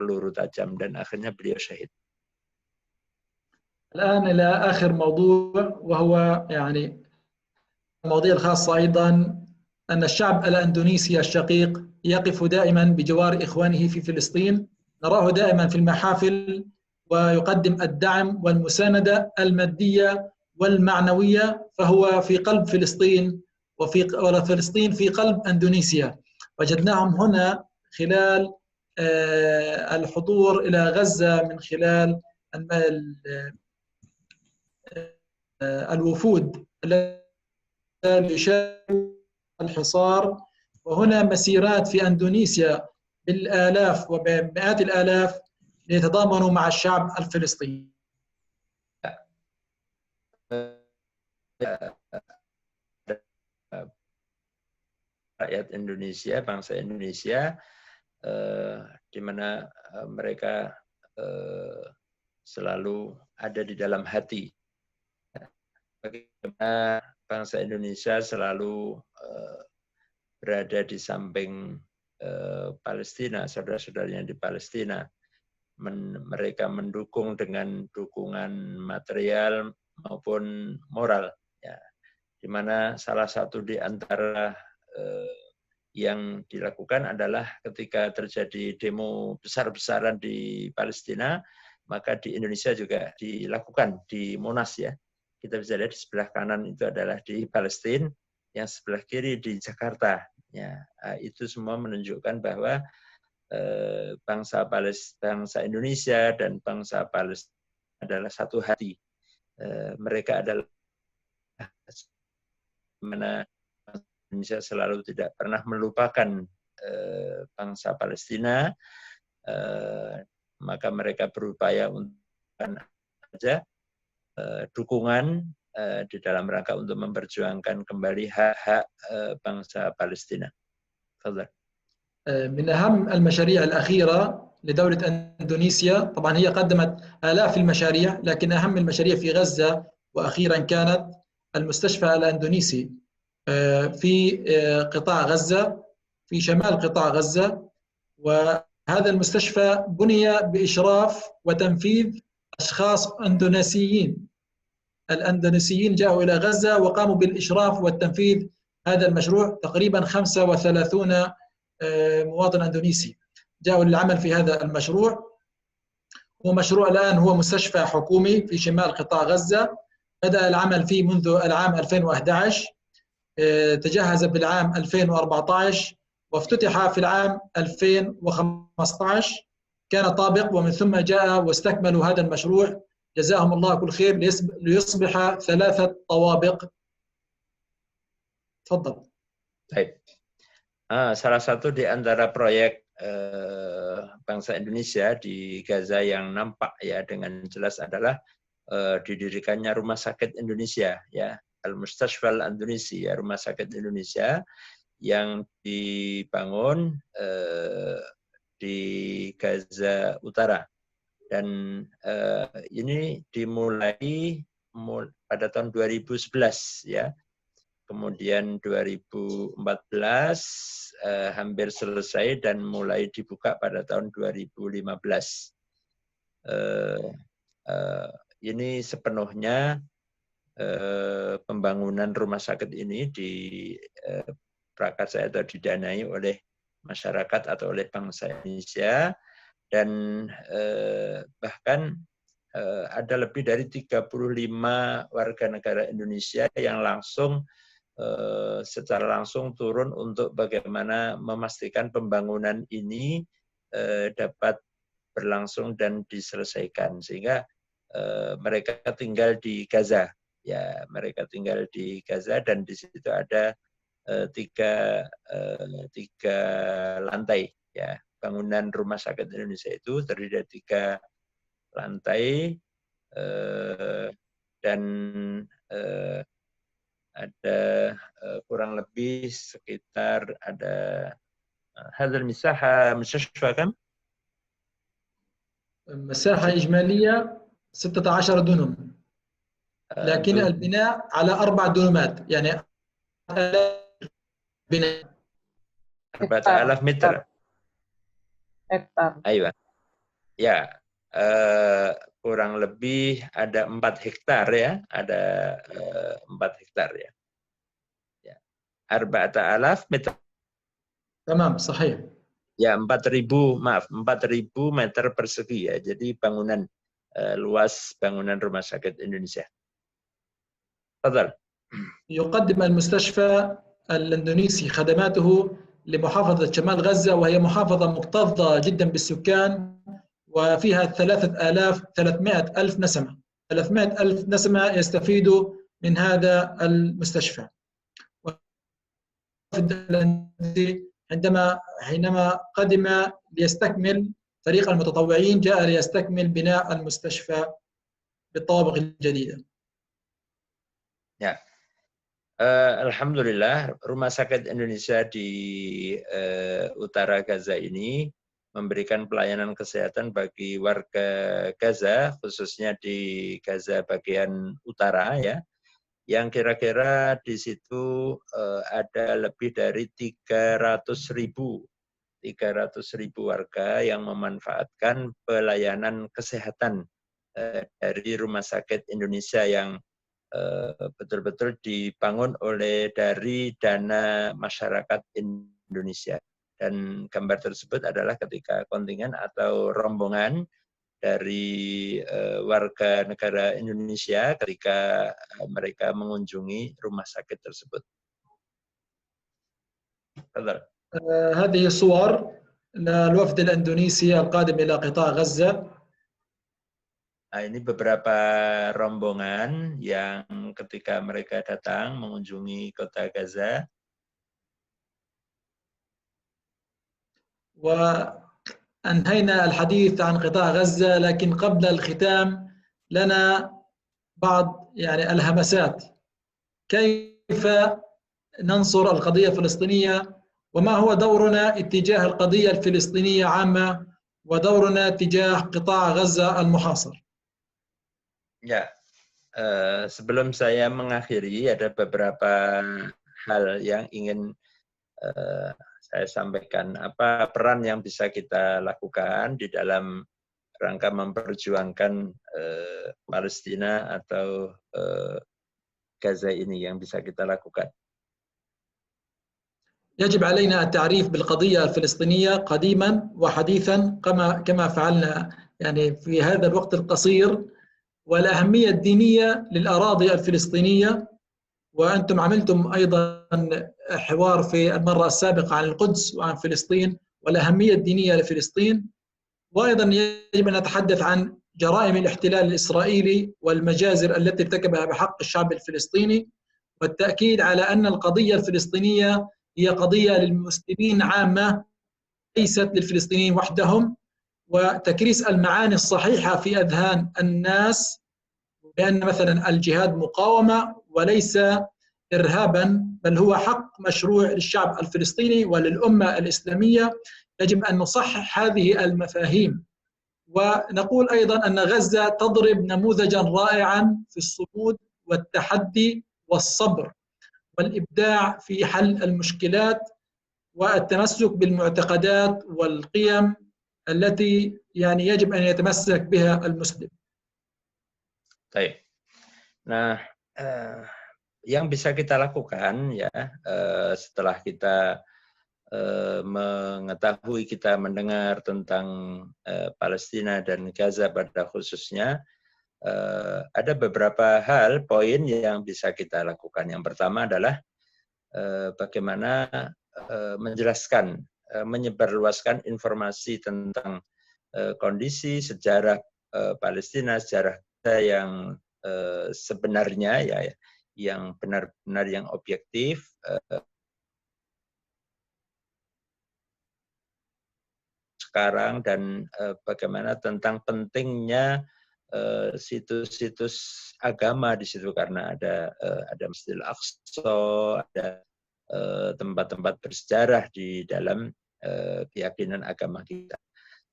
peluru tajam dan akhirnya beliau syahid. الآن إلى آخر موضوع، وهو يعني المواضيع الخاصة أيضا أن الشعب الأندونيسي الشقيق يقف دائما بجوار إخوانه في فلسطين. نراه دائما في المحافل ويقدم الدعم والمساندة المادية والمعنوية، فهو في قلب فلسطين، وفلسطين في قلب أندونيسيا. وجدناهم هنا خلال الحضور إلى غزة من خلال الوفود التي يشارك الحصار، وهنا مسيرات في أندونيسيا بالآلاف وبمئات الآلاف ليتضامنوا مع الشعب الفلسطيني. Rakyat Indonesia, bangsa Indonesia, di mana mereka selalu ada di dalam hati. Bagaimana bangsa Indonesia selalu berada di samping Palestina, saudara-saudaranya di Palestina. Mereka mendukung dengan dukungan material maupun moral, ya. Di mana salah satu di antara yang dilakukan adalah ketika terjadi demo besar-besaran di Palestina, maka di Indonesia juga dilakukan di Monas, ya. Kita bisa lihat di sebelah kanan itu adalah di Palestina, yang sebelah kiri di Jakarta. Ya, itu semua menunjukkan bahwa bangsa Indonesia dan bangsa Palestina adalah satu hati. Mereka adalah mana Indonesia selalu tidak pernah melupakan bangsa Palestina, maka mereka berupaya untuk saja dukungan di dalam rangka untuk memperjuangkan kembali hak-hak bangsa Palestina. Fadhal. من أهم المشاريع الأخيرة لدولة أندونيسيا، طبعا هي قدمت آلاف المشاريع، لكن أهم المشاريع في غزة وأخيرا كانت المستشفى الأندونيسي في قطاع غزة، في شمال قطاع غزة. وهذا المستشفى بني بإشراف وتنفيذ أشخاص أندونيسيين. الأندونيسيين جاءوا إلى غزة وقاموا بالإشراف والتنفيذ هذا المشروع. تقريبا 35 مواطن أندونيسي جاءوا للعمل في هذا المشروع. ومشروع الآن هو مستشفى حكومي في شمال قطاع غزة، بدأ العمل فيه منذ العام 2011، تجهز بالعام 2014 وافتتح في العام 2015. كان طابق ومن ثم جاء واستكملوا هذا المشروع، جزاهم الله كل خير، ليصبح 3 طوابق. تفضل. Baik. Salah satu di antara proyek bangsa Indonesia di Gaza yang nampak ya dengan jelas adalah didirikannya Rumah Sakit Indonesia, ya, Al-Mustashfa Al-Indonesi, ya, Rumah Sakit Indonesia yang dibangun di Gaza Utara. Dan ini dimulai pada tahun 2011, ya. Kemudian 2014 hampir selesai dan mulai dibuka pada tahun 2015. Ini sepenuhnya pembangunan rumah sakit ini diprakarsai atau didanai oleh masyarakat atau oleh bangsa Indonesia, dan bahkan ada lebih dari 35 warga negara Indonesia yang secara langsung turun untuk bagaimana memastikan pembangunan ini dapat berlangsung dan diselesaikan, sehingga mereka tinggal di Gaza, ya, mereka tinggal di Gaza, dan di situ ada tiga lantai, ya. Bangunan Rumah Sakit Indonesia itu terdiri dari 3 lantai, dan ada kurang lebih sekitar ada هذا المساحة مستشفى كم؟ مساحة إجمالية 16 دونم، لكن البناء على 4 دونمات، يعني بناء 4000 متر. هكتار. أيوة. Ya, kurang lebih ada 4 hektar ya, ada 4 hektar ya. Arba'ata alaf meter. تمام صحيح. Ya, 4.000 meter persegi ya. Jadi bangunan luas bangunan Rumah Sakit Indonesia. Tafadhal. يقدم المستشفى الإندونيسي خدماته لمحافظة شمال غزة، وهي محافظة مكتظة جدا بالسكان، وفيها 300 ألف نسمة. 300 ألف نسمة يستفيدوا من هذا المستشفى. حينما قدم ليستكمل فريق المتطوعين، جاء ليستكمل بناء المستشفى بالطوابق الجديدة. Ya. Alhamdulillah, Rumah Sakit Indonesia di utara Gaza ini memberikan pelayanan kesehatan bagi warga Gaza, khususnya di Gaza bagian utara ya, yang kira-kira di situ ada lebih dari 300.000 warga yang memanfaatkan pelayanan kesehatan dari Rumah Sakit Indonesia yang betul-betul dibangun dari dana masyarakat Indonesia. Dan gambar tersebut adalah ketika kontingen atau rombongan dari warga negara Indonesia ketika mereka mengunjungi rumah sakit tersebut. هذه صور للوفد الإندونيسي القادم إلى قطاع غزة. Nah, ini beberapa rombongan yang ketika mereka datang mengunjungi kota Gaza. وأنهينا الحديث عن قطاع غزة، لكن قبل الختام لنا بعض الهمسات. كيف ننصر القضية الفلسطينية، وما هو دورنا اتجاه القضية الفلسطينية عامة، ودورنا تجاه قطاع غزة المحاصر. Ya, sebelum saya mengakhiri, ada beberapa hal yang ingin saya sampaikan. Apa peran yang bisa kita lakukan di dalam rangka memperjuangkan Palestina atau Gaza ini yang bisa kita lakukan? يجب علينا التعريف بالقضية الفلسطينية قديما وحديثا كما فعلنا في هذا الوقت القصير، والأهمية الدينية للأراضي الفلسطينية. وأنتم عملتم أيضا حوار في المرة السابقة عن القدس وعن فلسطين والأهمية الدينية لفلسطين. وأيضا يجب أن نتحدث عن جرائم الاحتلال الإسرائيلي والمجازر التي ارتكبها بحق الشعب الفلسطيني، والتأكيد على أن القضية الفلسطينية هي قضية للمسلمين عامة ليست للفلسطينيين وحدهم، وتكريس المعاني الصحيحة في أذهان الناس بأن مثلا الجهاد مقاومة وليس إرهابا، بل هو حق مشروع للشعب الفلسطيني وللأمة الإسلامية. يجب أن نصحح هذه المفاهيم، ونقول أيضا أن غزة تضرب نموذجا رائعا في الصمود والتحدي والصبر والإبداع في حل المشكلات والتمسك بالمعتقدات والقيم التي يجب أن يتمسك بها المسلم. Baik. Nah, yang bisa kita lakukan ya setelah kita mengetahui, kita mendengar tentang Palestina dan Gaza pada khususnya, ada beberapa hal, poin yang bisa kita lakukan. Yang pertama adalah bagaimana menjelaskan, menyebarluaskan informasi tentang kondisi sejarah Palestina, sejarah yang sebenarnya ya, yang benar-benar yang objektif, sekarang, dan bagaimana tentang pentingnya situs-situs agama di situ, karena ada Masjidil Aqsa, ada tempat-tempat bersejarah di dalam keyakinan agama kita.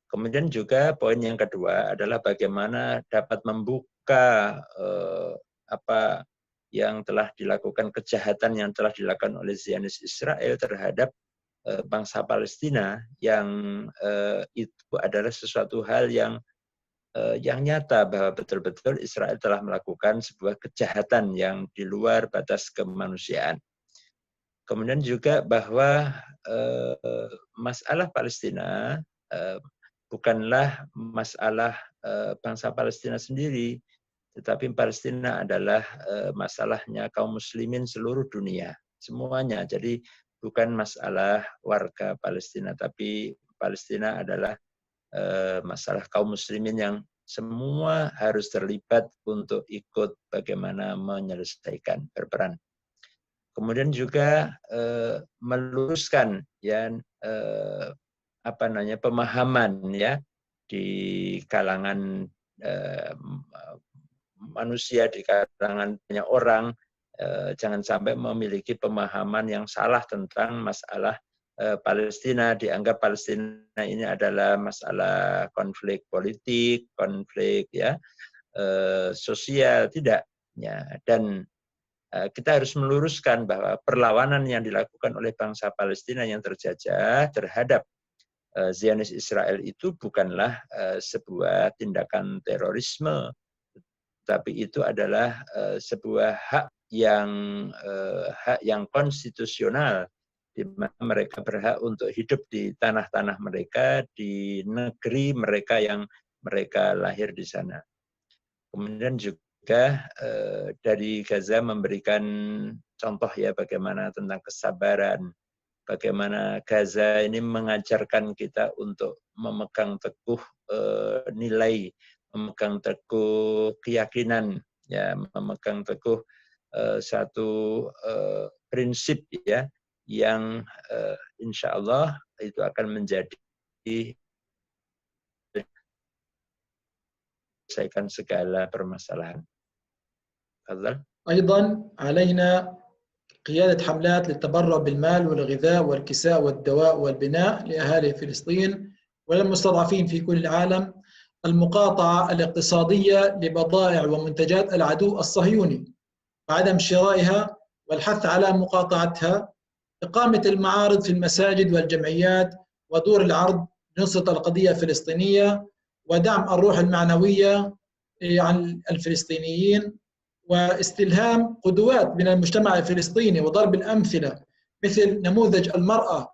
Kemudian juga poin yang kedua adalah bagaimana dapat membuka apa yang telah dilakukan, kejahatan yang telah dilakukan oleh Zionis Israel terhadap bangsa Palestina yang itu adalah sesuatu hal yang nyata bahwa betul-betul Israel telah melakukan sebuah kejahatan yang di luar batas kemanusiaan. Kemudian juga bahwa masalah Palestina bukanlah masalah bangsa Palestina sendiri, tetapi Palestina adalah masalahnya kaum muslimin seluruh dunia, semuanya. Jadi bukan masalah warga Palestina, tapi Palestina adalah masalah kaum muslimin yang semua harus terlibat untuk ikut bagaimana menyelesaikan, berperan. Kemudian juga meluruskan ya pemahaman ya di kalangan manusia, di kalangan banyak orang, jangan sampai memiliki pemahaman yang salah tentang masalah Palestina. Dianggap Palestina ini adalah masalah konflik politik, konflik ya sosial, tidak ya. Dan kita harus meluruskan bahwa perlawanan yang dilakukan oleh bangsa Palestina yang terjajah terhadap Zionis Israel itu bukanlah sebuah tindakan terorisme, tapi itu adalah sebuah hak yang konstitusional, di mana mereka berhak untuk hidup di tanah-tanah mereka, di negeri mereka yang mereka lahir di sana. Kemudian juga dari Gaza memberikan contoh ya bagaimana tentang kesabaran, bagaimana Gaza ini mengajarkan kita untuk memegang teguh nilai, memegang teguh keyakinan, ya, memegang teguh satu prinsip ya yang insya Allah itu akan menjadi menyelesaikan segala permasalahan. Fadhal. أيضا علينا قيادة حملات للتبرع بالمال والغذاء والكساء والدواء والبناء لأهالي فلسطين والمستضعفين في كل العالم، المقاطعة الاقتصادية لبضائع ومنتجات العدو الصهيوني وعدم شرائها والحث على مقاطعتها، إقامة المعارض في المساجد والجمعيات ودور العرض لنصرة القضية الفلسطينية ودعم الروح المعنوية عن الفلسطينيين، واستلهام قدوات من المجتمع الفلسطيني وضرب الأمثلة مثل نموذج المرأة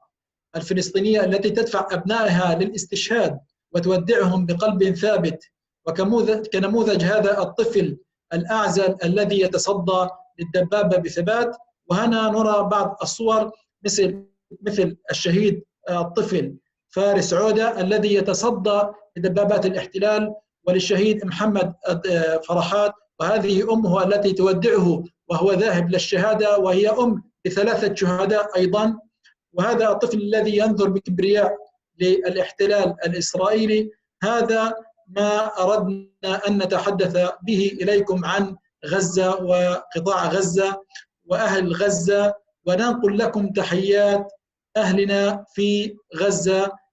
الفلسطينية التي تدفع أبنائها للاستشهاد وتودعهم بقلب ثابت، وكنموذج هذا الطفل الأعزل الذي يتصدى للدبابة بثبات. وهنا نرى بعض الصور مثل الشهيد الطفل فارس عودة الذي يتصدى لدبابات الاحتلال، وللشهيد محمد فرحات، وهذه أمه التي تودعه وهو ذاهب للشهادة، وهي أم ل3 شهداء أيضا. وهذا الطفل الذي ينظر بكبرياء للاحتلال الإسرائيلي. هذا ما أردنا أن نتحدث به إليكم عن غزة وقطاع غزة وأهل غزة، وننقل لكم تحيات أهلنا في غزة.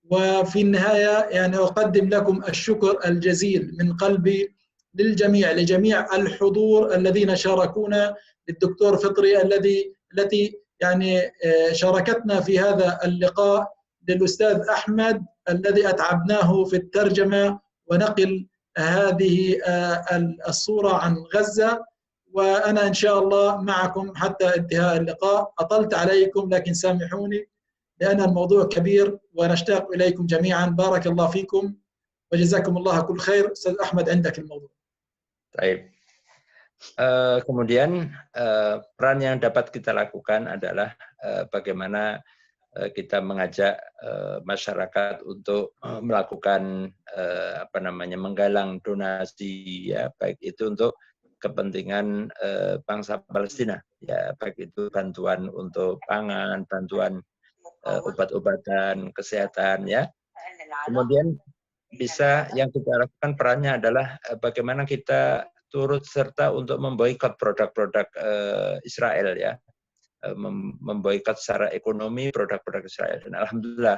وفي النهاية يعني أقدم لكم الشكر الجزيل من قلبي للجميع، لجميع الحضور الذين شاركونا، للدكتور فطري التي يعني شاركتنا في هذا اللقاء، للأستاذ أحمد الذي أتعبناه في الترجمة ونقل هذه الصورة عن غزة. وأنا إن شاء الله معكم حتى انتهاء اللقاء. أطلت عليكم لكن سامحوني لأن الموضوع كبير ونشتاق إليكم جميعا. بارك الله فيكم وجزاكم الله كل خير. أستاذ أحمد عندك الموضوع. Baik. Kemudian peran yang dapat kita lakukan adalah bagaimana kita mengajak masyarakat untuk melakukan menggalang donasi ya, baik itu untuk kepentingan bangsa Palestina ya, baik itu bantuan untuk pangan, bantuan obat-obatan, kesehatan ya. Kemudian bisa yang kita lakukan perannya adalah bagaimana kita turut serta untuk memboikot produk-produk Israel ya, memboikot secara ekonomi produk-produk Israel. Dan alhamdulillah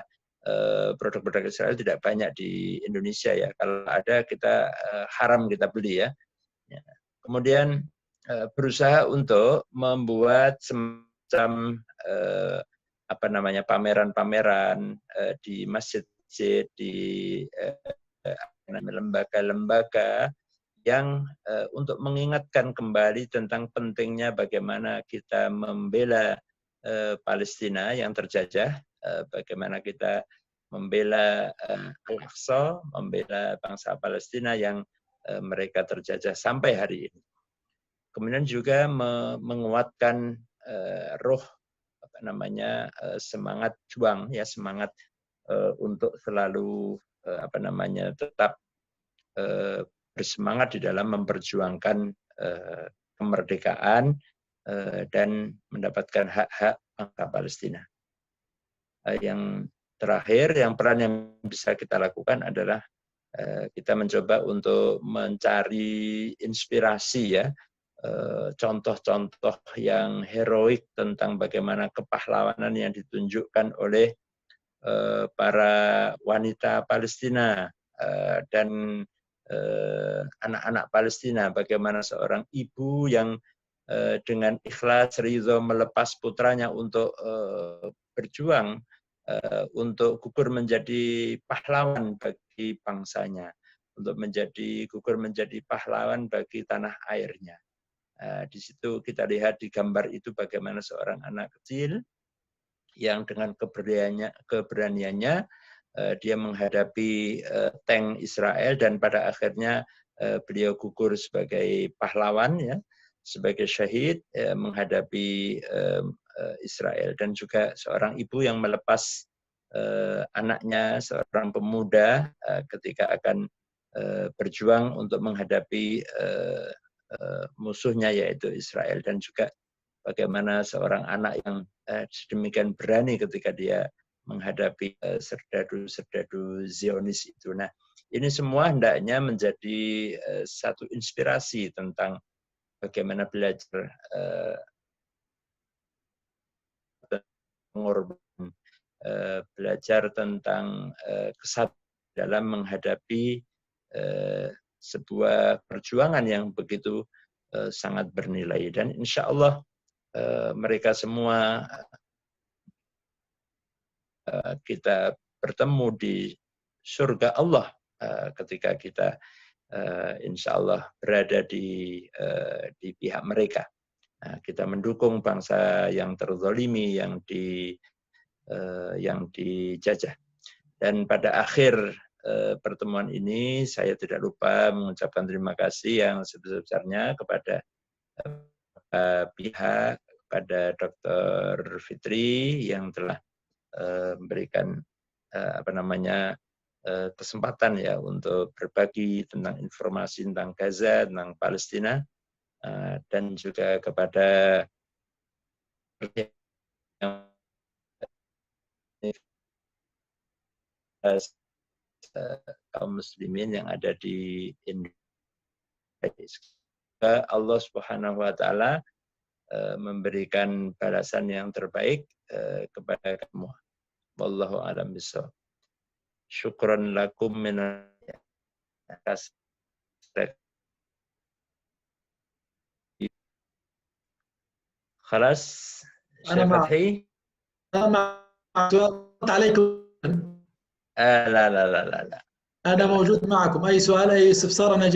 produk-produk Israel tidak banyak di Indonesia ya. Kalau ada kita haram kita beli ya. Kemudian berusaha untuk membuat semacam pameran-pameran di masjid-masjid, di lembaga-lembaga yang untuk mengingatkan kembali tentang pentingnya bagaimana kita membela Palestina yang terjajah, bagaimana kita membela Al-Aqsa, membela bangsa Palestina yang mereka terjajah sampai hari ini. Kemudian juga menguatkan roh semangat juang, ya, semangat untuk selalu tetap bersemangat di dalam memperjuangkan kemerdekaan dan mendapatkan hak-hak bangsa Palestina. Yang terakhir, peran yang bisa kita lakukan adalah kita mencoba untuk mencari inspirasi, ya, contoh-contoh yang heroik tentang bagaimana kepahlawanan yang ditunjukkan oleh para wanita Palestina dan anak-anak Palestina, bagaimana seorang ibu yang dengan ikhlas ridho melepas putranya untuk berjuang untuk gugur menjadi pahlawan bagi bangsanya, untuk gugur menjadi pahlawan bagi tanah airnya. Di situ kita lihat di gambar itu bagaimana seorang anak kecil yang dengan keberaniannya dia menghadapi tank Israel dan pada akhirnya beliau gugur sebagai pahlawan, ya, sebagai syahid menghadapi Israel. Dan juga seorang ibu yang melepas anaknya, seorang pemuda ketika akan berjuang untuk menghadapi musuhnya yaitu Israel, dan juga bagaimana seorang anak yang sedemikian berani ketika dia menghadapi serdadu-serdadu Zionis itu. Nah, ini semua hendaknya menjadi satu inspirasi tentang bagaimana belajar pengorbanan, belajar tentang kesabaran dalam menghadapi sebuah perjuangan yang begitu sangat bernilai. Dan insya Allah mereka semua kita bertemu di surga Allah ketika kita insya Allah berada di pihak mereka. Kita mendukung bangsa yang terzalimi, yang dijajah. Dan pada akhir pertemuan ini saya tidak lupa mengucapkan terima kasih yang sebesar-besarnya kepada pihak, kepada Dr. Fitri yang telah memberikan kesempatan, ya, untuk berbagi tentang informasi tentang Gaza, tentang Palestina, dan juga kepada kaum muslimin yang ada di Indonesia. Allah Subhanahu wa taala memberikan balasan yang terbaik kepada kamu. Wallahu a'lam bishawab. Syukran lakum min خلاص شيخ فتحي عليكم لا لا لا لا لا أنا موجود معكم، أي سؤال أي استفسار أنا جاهز.